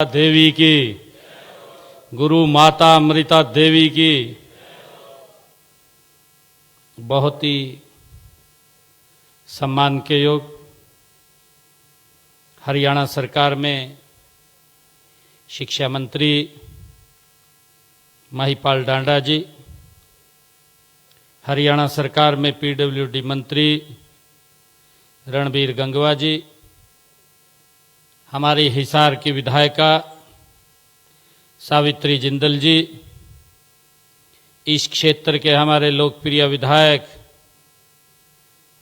देवी की, गुरु माता अमृता देवी की। बहुत ही सम्मान के योग हरियाणा सरकार में शिक्षा मंत्री महिपाल डांडा जी, हरियाणा सरकार में पीडब्ल्यूडी मंत्री रणबीर गंगवा जी, हमारी हिसार की विधायिका सावित्री जिंदल जी, इस क्षेत्र के हमारे लोकप्रिय विधायक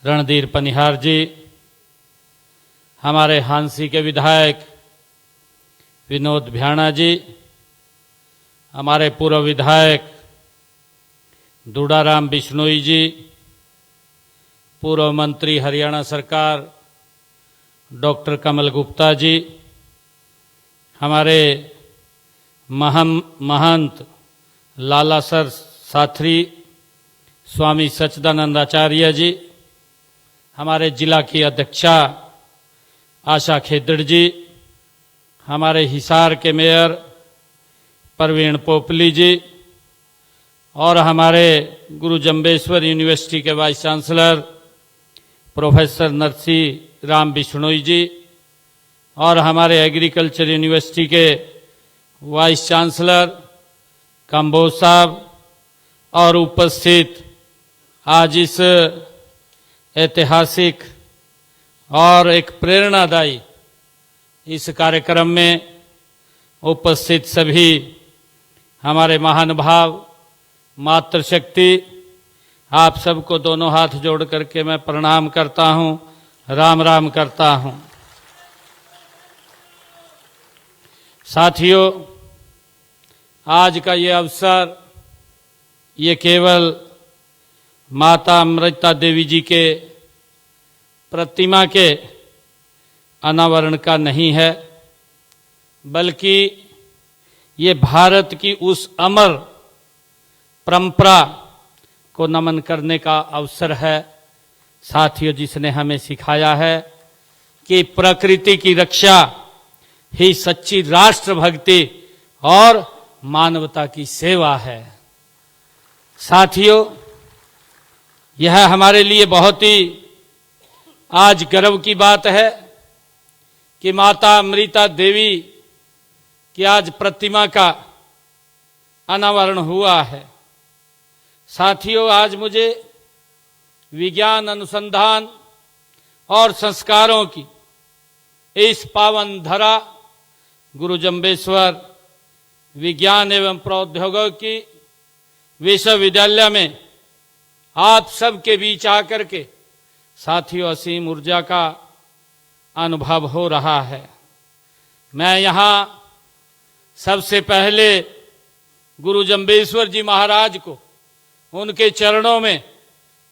रणधीर पनिहार जी, हमारे हांसी के विधायक विनोद भ्याणा जी, हमारे पूर्व विधायक दुड़ाराम बिश्नोई जी, पूर्व मंत्री हरियाणा सरकार डॉक्टर कमल गुप्ता जी, हमारे महंत लालासर साथरी स्वामी सच्चिदानंद आचार्य जी, हमारे जिला की अध्यक्षा आशा खेदड़ जी, हमारे हिसार के मेयर परवीन पोपली जी और हमारे गुरु जम्बेश्वर यूनिवर्सिटी के vice chancellor professor Narsingh Ram Bishnoi ji और हमारे एग्रीकल्चर यूनिवर्सिटी के वाइस चांसलर कंबोज साहब और उपस्थित आज इस ऐतिहासिक और एक प्रेरणादायी इस कार्यक्रम में उपस्थित सभी हमारे महानुभाव मातृशक्ति, आप सबको दोनों हाथ जोड़ करके मैं प्रणाम करता हूं, राम राम करता हूं। साथियों, आज का ये अवसर ये केवल माता अमृता देवी जी के प्रतिमा के अनावरण का नहीं है, बल्कि ये भारत की उस अमर परंपरा को नमन करने का अवसर है। साथियों, जिसने हमें सिखाया है कि प्रकृति की रक्षा ही सच्ची राष्ट्रभक्ति और मानवता की सेवा है। साथियों, यह हमारे लिए बहुत ही आज गर्व की बात है कि माता अमृता देवी की आज प्रतिमा का अनावरण हुआ है। साथियों, आज मुझे विज्ञान अनुसंधान और संस्कारों की इस पावन धरा गुरु जम्बेश्वर विज्ञान एवं प्रौद्योगिकी विश्वविद्यालय में आप सबके बीच आकर के साथियों असीम ऊर्जा का अनुभव हो रहा है। मैं यहाँ सबसे पहले गुरु जम्बेश्वर जी महाराज को उनके चरणों में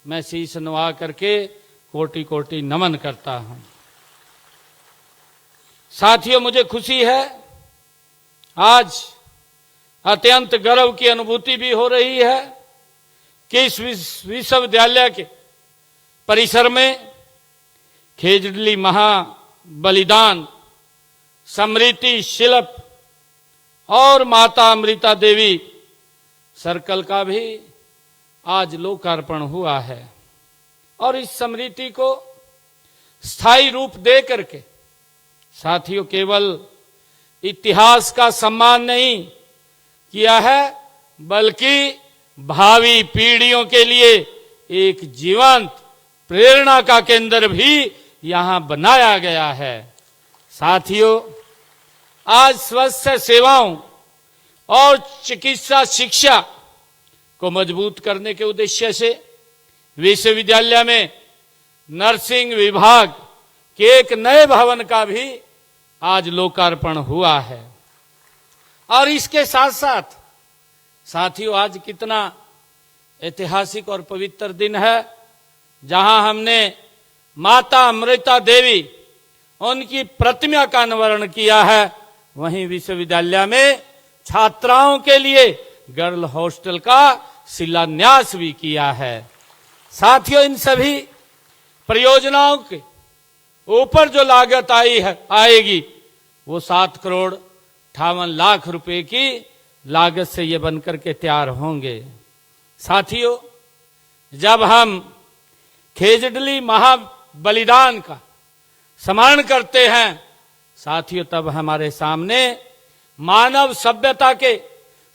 मैं शीश नवा करके कोटि कोटि नमन करता हूं। साथियों, मुझे खुशी है, आज अत्यंत गर्व की अनुभूति भी हो रही है कि इस विश्वविद्यालय के परिसर में खेजड़ली महाबलिदान स्मृति शिल्प और माता अमृता देवी सर्कल का भी आज लोकार्पण हुआ है और इस स्मृति को स्थायी रूप दे करके साथियों केवल इतिहास का सम्मान नहीं किया है, बल्कि भावी पीढ़ियों के लिए एक जीवंत प्रेरणा का केंद्र भी यहां बनाया गया है। साथियों, आज स्वास्थ्य सेवाओं और चिकित्सा शिक्षा को मजबूत करने के उद्देश्य से विश्वविद्यालय में नर्सिंग विभाग के एक नए भवन का भी आज लोकार्पण हुआ है। और इसके साथ साथ साथियों, आज कितना ऐतिहासिक और पवित्र दिन है जहां हमने माता अमृता देवी उनकी प्रतिमा का अनावरण किया है। वहीं विश्वविद्यालय में छात्राओं के लिए गर्ल हॉस्टल का शिलान्यास भी किया है। साथियों, इन सभी परियोजनाओं के ऊपर जो लागत आएगी वो 7 करोड़ 58 लाख रुपए की लागत से ये बनकर के तैयार होंगे। साथियों, जब हम खेजड़ली महाबलिदान का स्मरण करते हैं साथियों, तब हमारे सामने मानव सभ्यता के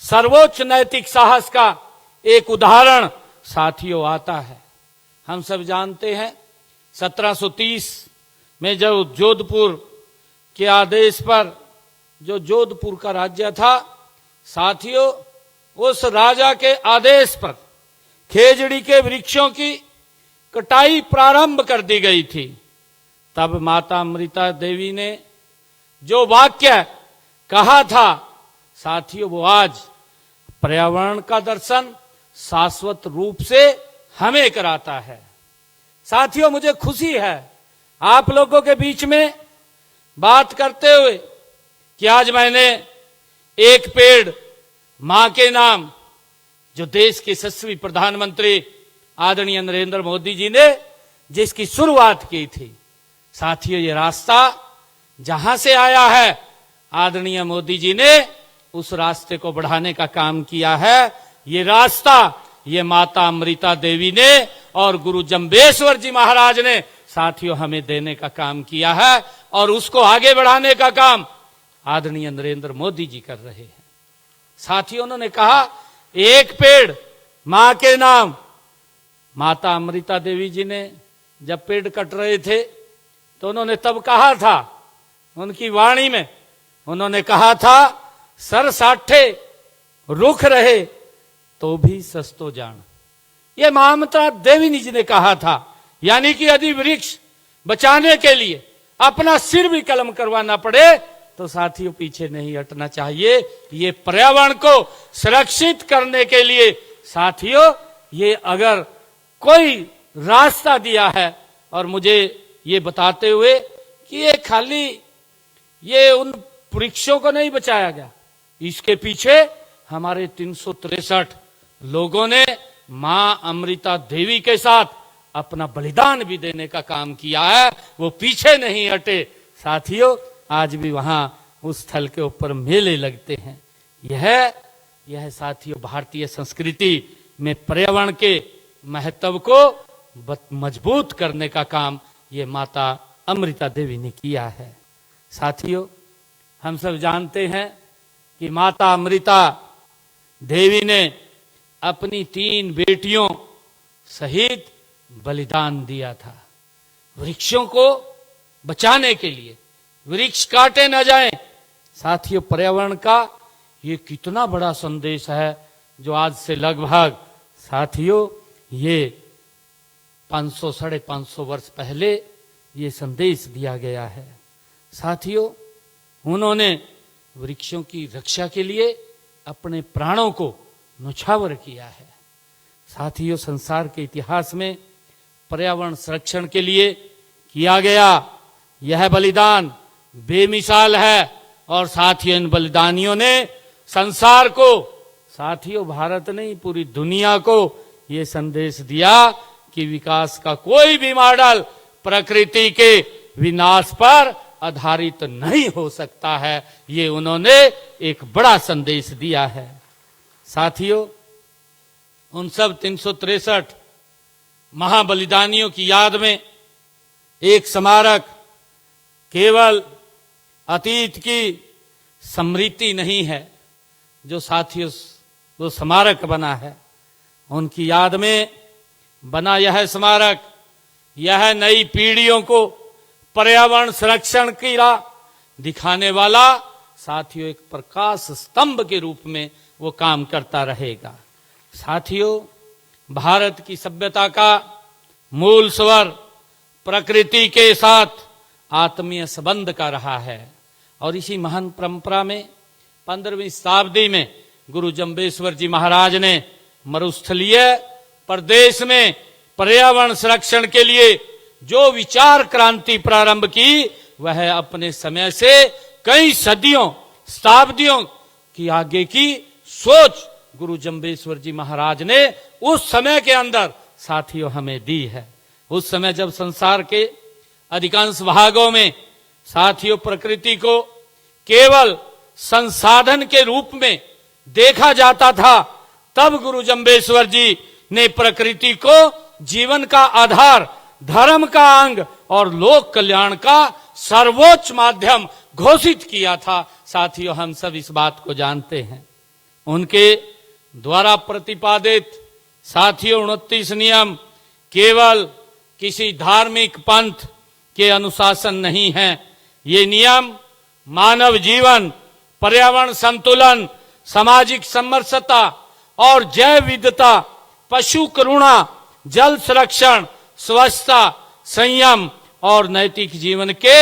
सर्वोच्च नैतिक साहस का एक उदाहरण साथियों आता है। हम सब जानते हैं 1730 में जब जोधपुर के आदेश पर, जो जोधपुर का राज्य था साथियों, उस राजा के आदेश पर खेजड़ी के वृक्षों की कटाई प्रारंभ कर दी गई थी। तब माता अमृता देवी ने जो वाक्य कहा था साथियों, वो आज पर्यावरण का दर्शन शाश्वत रूप से हमें कराता है। साथियों, मुझे खुशी है आप लोगों के बीच में बात करते हुए कि आज मैंने एक पेड़ मां के नाम, जो देश के यशस्वी प्रधानमंत्री आदरणीय नरेंद्र मोदी जी ने जिसकी शुरुआत की थी साथियों, ये रास्ता जहां से आया है आदरणीय मोदी जी ने उस रास्ते को बढ़ाने का काम किया है। ये रास्ता ये माता अमृता देवी ने और गुरु जंबेश्वर जी महाराज ने साथियों हमें देने का काम किया है, और उसको आगे बढ़ाने का काम आदरणीय नरेंद्र मोदी जी कर रहे हैं। साथियों, उन्होंने कहा एक पेड़ मां के नाम। माता अमृता देवी जी ने जब पेड़ कट रहे थे तो उन्होंने तब कहा था, उनकी वाणी में उन्होंने कहा था, सर साठे रुख रहे तो भी सस्तो जान। ये ममता देवी जी ने कहा था, यानी कि यदि वृक्ष बचाने के लिए अपना सिर भी कलम करवाना पड़े तो साथियों पीछे नहीं हटना चाहिए। ये पर्यावरण को सुरक्षित करने के लिए साथियों ये अगर कोई रास्ता दिया है, और मुझे ये बताते हुए कि ये खाली ये उन वृक्षों को नहीं बचाया गया, इसके पीछे हमारे 363 लोगों ने मां अमृता देवी के साथ अपना बलिदान भी देने का काम किया है, वो पीछे नहीं हटे। साथियों, आज भी वहां उस स्थल के ऊपर मेले लगते हैं। यह साथियों भारतीय संस्कृति में पर्यावरण के महत्व को मजबूत करने का काम ये माता अमृता देवी ने किया है। साथियों, हम सब जानते हैं कि माता अमृता देवी ने अपनी 3 बेटियों सहित बलिदान दिया था वृक्षों को बचाने के लिए, वृक्ष काटे न जाएं। साथियों, पर्यावरण का ये कितना बड़ा संदेश है, जो आज से लगभग साथियों ये 500-550 वर्ष पहले ये संदेश दिया गया है। साथियों, उन्होंने वृक्षों की रक्षा के लिए अपने प्राणों को न्यौछावर किया है। साथियों, संसार के इतिहास में पर्यावरण संरक्षण के लिए किया गया यह बलिदान बेमिसाल है, और साथियों इन बलिदानियों ने संसार को, साथियों भारत नहीं पूरी दुनिया को ये संदेश दिया कि विकास का कोई भी मॉडल प्रकृति के विनाश पर आधारित नहीं हो सकता है। ये उन्होंने एक बड़ा संदेश दिया है। साथियों, उन सब 363 महाबलिदानियों की याद में एक स्मारक केवल अतीत की स्मृति नहीं है, जो साथियों वो स्मारक बना है उनकी याद में बना यह स्मारक, यह नई पीढ़ियों को पर्यावरण संरक्षण की राह दिखाने वाला साथियों एक प्रकाश स्तंभ के रूप में वो काम करता रहेगा। साथियों, भारत की सभ्यता का मूल स्वर प्रकृति के साथ आत्मीय संबंध का रहा है, और इसी महान परंपरा में 15वीं शताब्दी में गुरु जंबेश्वर जी महाराज ने मरुस्थलीय प्रदेश में पर्यावरण संरक्षण के लिए जो विचार क्रांति प्रारंभ की, वह अपने समय से कई सदियों शताब्दियों की आगे की सोच गुरु जंबेश्वर जी महाराज ने उस समय के अंदर साथियों हमें दी है। उस समय जब संसार के अधिकांश भागों में साथियों प्रकृति को केवल संसाधन के रूप में देखा जाता था, तब गुरु जंबेश्वर जी ने प्रकृति को जीवन का आधार, धर्म का अंग और लोक कल्याण का सर्वोच्च माध्यम घोषित किया था। साथियों, हम सब इस बात को जानते हैं। उनके द्वारा प्रतिपादित साथियों 29 नियम केवल किसी धार्मिक पंथ के अनुशासन नहीं है। ये नियम मानव जीवन, पर्यावरण संतुलन, सामाजिक समरसता और जैव विविधता, पशु करुणा, जल संरक्षण, स्वच्छता, संयम और नैतिक जीवन के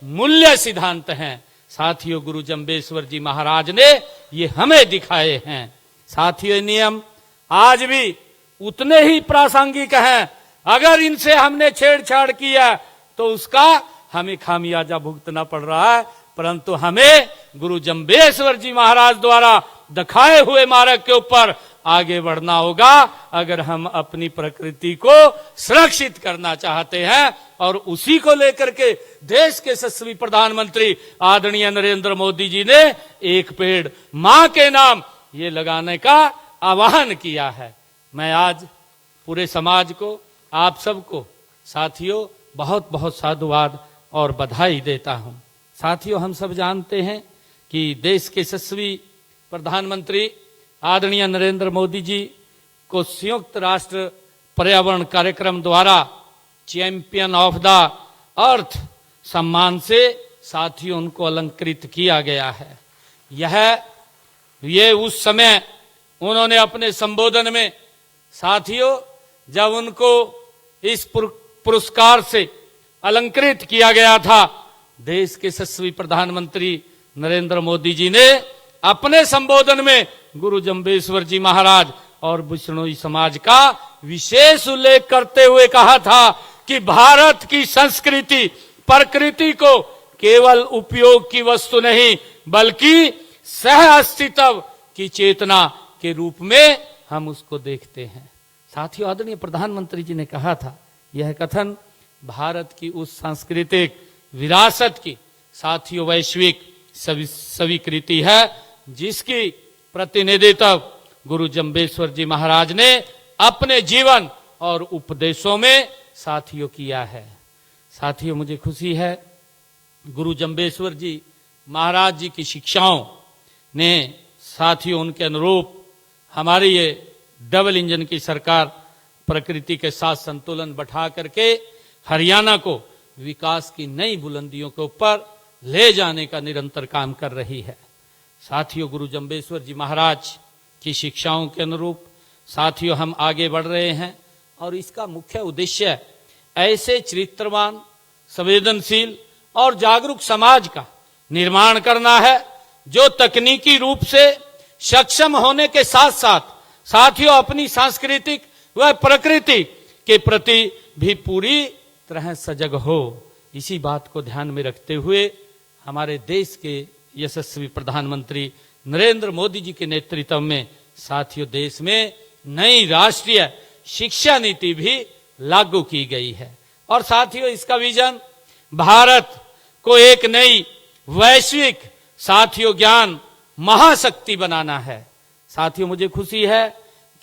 मूल्य सिद्धांत हैं। साथियों, गुरु जंबेश्वर जी महाराज ने ये हमें दिखाए हैं। साथियों, नियम आज भी उतने ही प्रासंगिक हैं। अगर इनसे हमने छेड़छाड़ किया तो उसका हमें खामियाजा भुगतना पड़ रहा है, परंतु हमें गुरु जंबेश्वर जी महाराज द्वारा दिखाए हुए मार्ग के ऊपर आगे बढ़ना होगा, अगर हम अपनी प्रकृति को सुरक्षित करना चाहते हैं। और उसी को लेकर के देश के यशस्वी प्रधानमंत्री आदरणीय नरेंद्र मोदी जी ने एक पेड़ मां के नाम ये लगाने का आह्वान किया है। मैं आज पूरे समाज को, आप सबको साथियों बहुत बहुत साधुवाद और बधाई देता हूं। साथियों, हम सब जानते हैं कि देश के यशस्वी प्रधानमंत्री आदरणीय नरेंद्र मोदी जी को संयुक्त राष्ट्र पर्यावरण कार्यक्रम द्वारा चैंपियन ऑफ द अर्थ सम्मान से साथियों उनको अलंकृत किया गया है। ये उस समय उन्होंने अपने संबोधन में साथियों जब उनको इस पुरस्कार से अलंकृत किया गया था, देश के यशस्वी प्रधानमंत्री नरेंद्र मोदी जी ने अपने संबोधन में गुरु जंबेश्वर जी महाराज और बिश्नोई समाज का विशेष उल्लेख करते हुए कहा था कि भारत की संस्कृति प्रकृति को केवल उपयोग की वस्तु नहीं बल्कि सह अस्तित्व की चेतना के रूप में हम उसको देखते हैं। साथियों, आदरणीय प्रधानमंत्री जी ने कहा था, यह कथन भारत की उस सांस्कृतिक विरासत की साथियों वैश्विक स्वीकृति है जिसकी प्रतिनिधित्व गुरु जंबेश्वर जी महाराज ने अपने जीवन और उपदेशों में साथियों किया है। साथियों, मुझे खुशी है गुरु जंबेश्वर जी महाराज जी की शिक्षाओं ने साथियों उनके अनुरूप हमारी ये डबल इंजन की सरकार प्रकृति के साथ संतुलन बैठा करके हरियाणा को विकास की नई बुलंदियों के ऊपर ले जाने का निरंतर काम कर रही है। साथियों, गुरु जंबेश्वर जी महाराज की शिक्षाओं के अनुरूप साथियों हम आगे बढ़ रहे हैं और इसका मुख्य उद्देश्य ऐसे चरित्रवान, संवेदनशील और जागरूक समाज का निर्माण करना है जो तकनीकी रूप से सक्षम होने के साथ साथ साथियों अपनी सांस्कृतिक व प्रकृति के प्रति भी पूरी तरह सजग हो। इसी बात को ध्यान में रखते हुए हमारे देश के यशस्वी प्रधानमंत्री नरेंद्र मोदी जी के नेतृत्व में साथियों देश में नई राष्ट्रीय शिक्षा नीति भी लागू की गई है। और साथियों इसका विजन भारत को एक नई वैश्विक साथियों ज्ञान महाशक्ति बनाना है। साथियों, मुझे खुशी है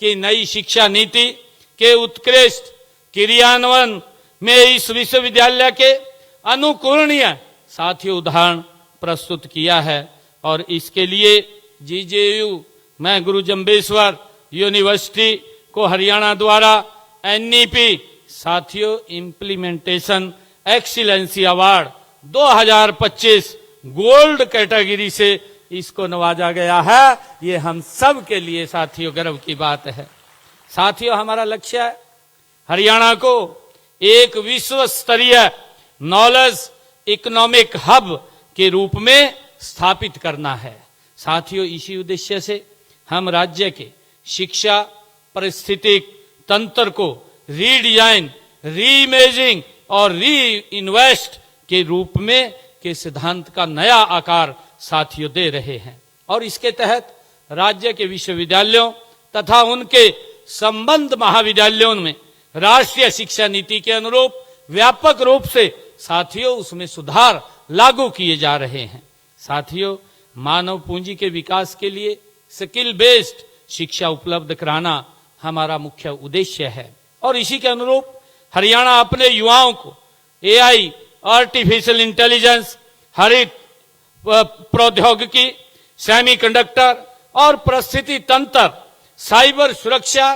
कि नई शिक्षा नीति के उत्कृष्ट क्रियान्वयन में इस विश्वविद्यालय के अनुकरणीय साथियों उदाहरण प्रस्तुत किया है और इसके लिए जीजेयू में गुरु जंबेश्वर यूनिवर्सिटी को हरियाणा द्वारा एनईपी साथियों implementation excellency award 2025 gold category से इसको नवाजा गया है। ये हम सब के लिए साथियों गर्व की बात है। साथियों, हमारा लक्ष्य है हरियाणा को एक विश्व स्तरीय नॉलेज इकोनॉमिक हब के रूप में स्थापित करना है। साथियों, इसी उद्देश्य से हम राज्य के शिक्षा पारिस्थितिक तंत्र को रीडिजाइन, रीइमेजिंग और री इन्वेस्ट के रूप में के सिद्धांत का नया आकार साथियों दे रहे हैं और इसके तहत राज्य के विश्वविद्यालयों तथा उनके संबद्ध महाविद्यालयों में राष्ट्रीय शिक्षा नीति के अनुरूप व्यापक रूप से साथियों उसमें सुधार लागू किए जा रहे हैं। साथियों, मानव पूंजी के विकास के लिए स्किल बेस्ड शिक्षा उपलब्ध कराना हमारा मुख्य उद्देश्य है। और इसी के अनुरूप हरियाणा अपने युवाओं को एआई, आर्टिफिशियल इंटेलिजेंस, हरित प्रौद्योगिकी, सेमीकंडक्टर और परिस्थिति तंत्र, साइबर सुरक्षा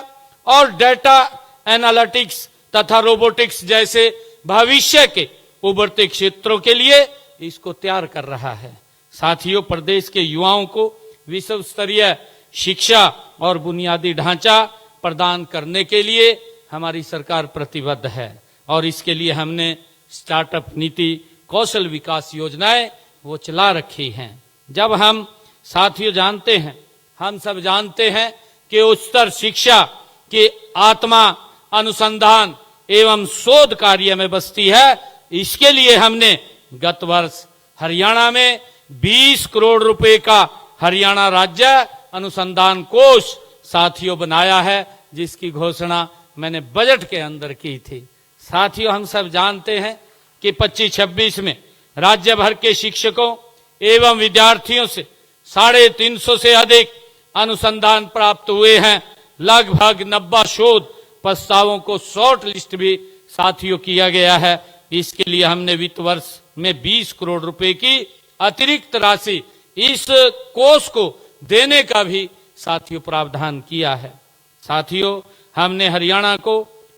और डेटा एनालिटिक्स तथा रोबोटिक्स जैसे भविष्य के उभरते क्षेत्रों के लिए इसको तैयार कर रहा है। साथियों, प्रदेश के युवाओं को विश्व स्तरीय शिक्षा और बुनियादी ढांचा प्रदान करने के लिए हमारी सरकार प्रतिबद्ध है और इसके लिए हमने स्टार्टअप नीति, कौशल विकास योजनाएं वो चला रखी हैं। जब हम साथियों जानते हैं, हम सब जानते हैं कि उच्चतर शिक्षा की आत्मा अनुसंधान एवं शोध कार्य में बसती है। इसके लिए हमने गत वर्ष हरियाणा में 20 करोड़ रुपए का हरियाणा राज्य अनुसंधान कोष साथियों बनाया है, जिसकी घोषणा मैंने बजट के अंदर की थी। साथियों, हम सब जानते हैं कि 25-26 में राज्य भर के शिक्षकों एवं विद्यार्थियों से 350 से अधिक अनुसंधान प्राप्त हुए हैं। लगभग 90 शोध प्रस्तावों को शॉर्ट लिस्ट भी साथियों किया गया है। इसके लिए हमने वित्त वर्ष में 20 करोड़ रुपए की अतिरिक्त राशि इस कोष को देने का भी साथियों प्रावधान किया है। साथियों, हमने हरियाणा को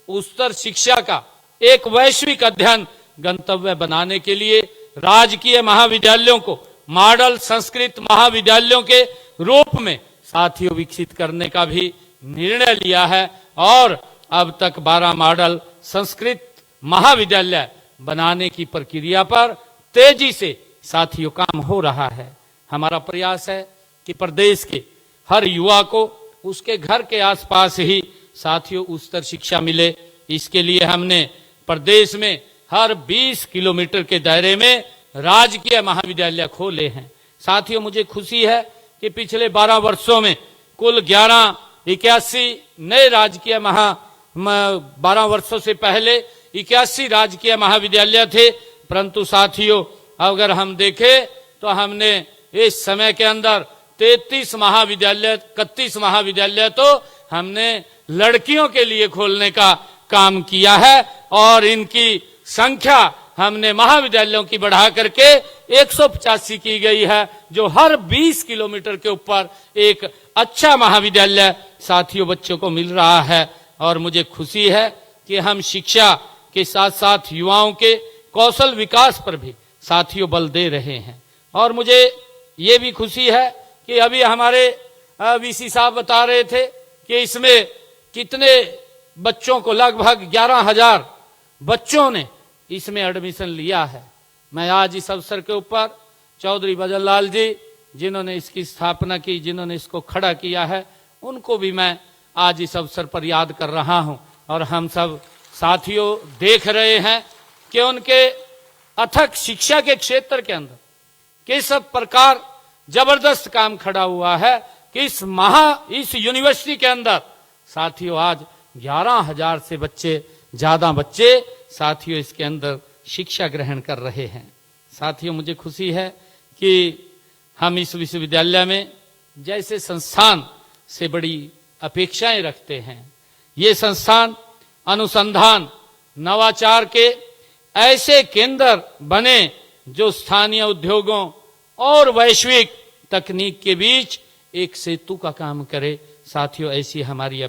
उच्चतर शिक्षा का एक वैश्विक अध्ययन गंतव्य बनाने के लिए राजकीय महाविद्यालयों को मॉडल संस्कृत महाविद्यालयों के रूप में साथियों विकसित करने का भी निर्णय लिया है और अब तक 12 मॉडल संस्कृत महाविद्यालय बनाने की प्रक्रिया पर तेजी से साथियों काम हो रहा है। हमारा प्रयास है कि प्रदेश के हर युवा को उसके घर के आसपास ही साथियों उच्चतर शिक्षा मिले। इसके लिए हमने प्रदेश में हर 20 किलोमीटर के दायरे में राजकीय महाविद्यालय खोले हैं। साथियों, मुझे खुशी है कि पिछले 12 वर्षों में कुल 81 नए राजकीय 12 वर्षों से पहले 81 राजकीय महाविद्यालय थे, परंतु साथियों अगर हम देखें तो हमने इस समय के अंदर 31 महाविद्यालय तो हमने लड़कियों के लिए खोलने का काम किया है और इनकी संख्या हमने महाविद्यालयों की बढ़ा करके 185 की गई है, जो हर 20 किलोमीटर के ऊपर एक अच्छा महाविद्यालय साथियों बच्चों को मिल रहा है। और मुझे खुशी है कि हम शिक्षा के साथ साथ युवाओं के कौशल विकास पर भी साथियों बल दे रहे हैं। और मुझे ये भी खुशी है कि अभी हमारे वीसी साहब बता रहे थे कि इसमें कितने बच्चों को, लगभग 11,000 बच्चों ने इसमें एडमिशन लिया है। मैं आज इस अवसर के ऊपर चौधरी भजन लाल जी, जिन्होंने इसकी स्थापना की, जिन्होंने इसको खड़ा किया है, उनको भी मैं आज इस अवसर पर याद कर रहा हूं। और हम सब साथियों देख रहे हैं कि उनके अथक शिक्षा के क्षेत्र के अंदर किस प्रकार जबरदस्त काम खड़ा हुआ है कि इस यूनिवर्सिटी के अंदर साथियों आज 11,000 से ज्यादा बच्चे साथियों इसके अंदर शिक्षा ग्रहण कर रहे हैं। साथियों, मुझे खुशी है कि हम इस विश्वविद्यालय में जैसे संस्थान से बड़ी अपेक्षाएं रखते हैं। ये संस्थान अनुसंधान नवाचार के ऐसे केंद्र बने जो स्थानीय उद्योगों और वैश्विक तकनीक के बीच एक सेतु का काम करे। साथियों, ऐसी हमारी